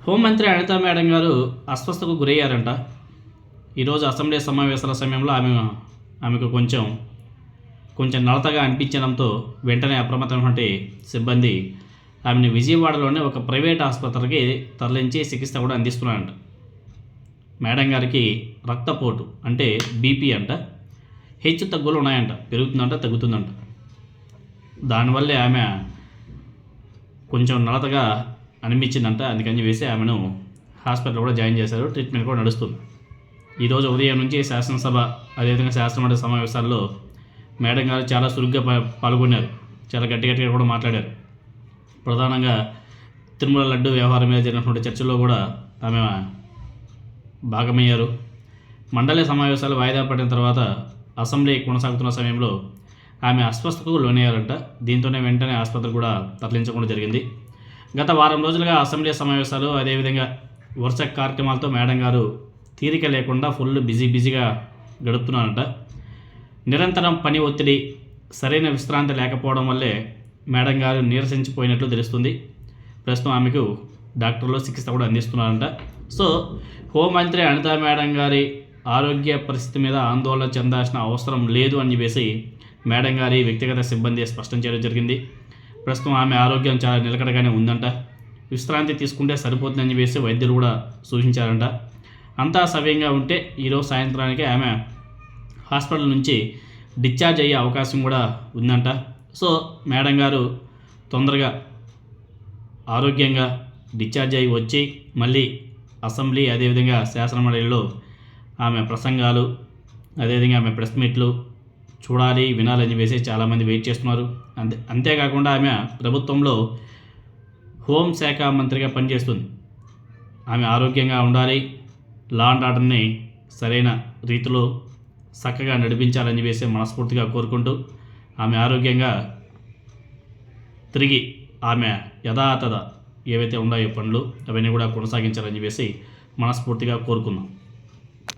హోంమంత్రి అనితా మేడం గారు అస్వస్థతకు గురయ్యారంట. ఈరోజు అసెంబ్లీ సమావేశాల సమయంలో ఆమెకు కొంచెం నలతగా అనిపించడంతో వెంటనే అప్రమత్తమైనటువంటి సిబ్బంది ఆమెను విజయవాడలోనే ఒక ప్రైవేట్ ఆసుపత్రికి తరలించి చికిత్స కూడా అందిస్తున్నారంట. మేడం గారికి రక్తపోటు అంటే బీపీ అంట, హెచ్చు తగ్గులు ఉన్నాయంట, పెరుగుతుందంట తగ్గుతుందంట. దానివల్లే ఆమె కొంచెం నలతగా అనిపించిందంట. అందుకని చెప్పేసి ఆమెను హాస్పిటల్ కూడా జాయిన్ చేశారు. ట్రీట్మెంట్ కూడా నడుస్తుంది. ఈరోజు ఉదయం నుంచి శాసనసభ అదేవిధంగా శాసనమండలి సమావేశాల్లో మేడం గారు చాలా చురుగ్గా పాల్గొన్నారు. చాలా గట్టిగా కూడా మాట్లాడారు. ప్రధానంగా తిరుమల లడ్డు వ్యవహారం మీద జరిగినటువంటి చర్చల్లో కూడా ఆమె భాగమయ్యారు. మండలి సమావేశాలు వాయిదా పడిన తర్వాత అసెంబ్లీ కొనసాగుతున్న సమయంలో ఆమె అస్వస్థతకు లోనయ్యారంట. దీంతోనే వెంటనే ఆసుపత్రికి కూడా తరలించకుండా జరిగింది. గత వారం రోజులుగా అసెంబ్లీ సమావేశాలు అదేవిధంగా వరుస కార్యక్రమాలతో మేడం గారు తీరిక లేకుండా ఫుల్ బిజీగా గడుపుతున్నారంట. నిరంతరం పని ఒత్తిడి, సరైన విశ్రాంతి లేకపోవడం వల్లే మేడం గారు నీరసించిపోయినట్లు తెలుస్తుంది. ప్రస్తుతం ఆమెకు డాక్టర్లు చికిత్స కూడా అందిస్తున్నారంట. సో హోంమంత్రి అనితా మేడం గారి ఆరోగ్య పరిస్థితి మీద ఆందోళన చెందాల్సిన అవసరం లేదు అని చెప్పేసి మేడం గారి వ్యక్తిగత సిబ్బంది స్పష్టం చేయడం జరిగింది. ప్రస్తుతం ఆమె ఆరోగ్యం చాలా నిలకడగానే ఉందంట. విశ్రాంతి తీసుకుంటే సరిపోతుందని చెప్పేసి వైద్యులు కూడా సూచించారంట. అంతా సవ్యంగా ఉంటే ఈరోజు సాయంత్రానికి ఆమె హాస్పిటల్ నుంచి డిశ్చార్జ్ అయ్యే అవకాశం కూడా ఉందంట. సో మేడం గారు తొందరగా ఆరోగ్యంగా డిశ్చార్జ్ అయ్యి వచ్చి మళ్ళీ అసెంబ్లీ అదేవిధంగా శాసనమండలిలో ఆమె ప్రసంగాలు అదేవిధంగా ఆమె ప్రెస్ మీట్లు చూడాలి, వినాలని చెప్పేసి చాలామంది వెయిట్ చేస్తున్నారు. అంతేకాకుండా ఆమె ప్రభుత్వంలో హోంశాఖ మంత్రిగా పనిచేస్తుంది. ఆమె ఆరోగ్యంగా ఉండాలి, లా అండ్ ఆర్డర్ని సరైన రీతిలో చక్కగా నడిపించాలని చెప్పేసి మనస్ఫూర్తిగా కోరుకుంటూ ఆమె ఆరోగ్యంగా తిరిగి ఆమె యథాతథ ఏవైతే ఉన్నాయో పనులు అవన్నీ కూడా కొనసాగించాలని చెప్పేసి మనస్ఫూర్తిగా కోరుకుందాం.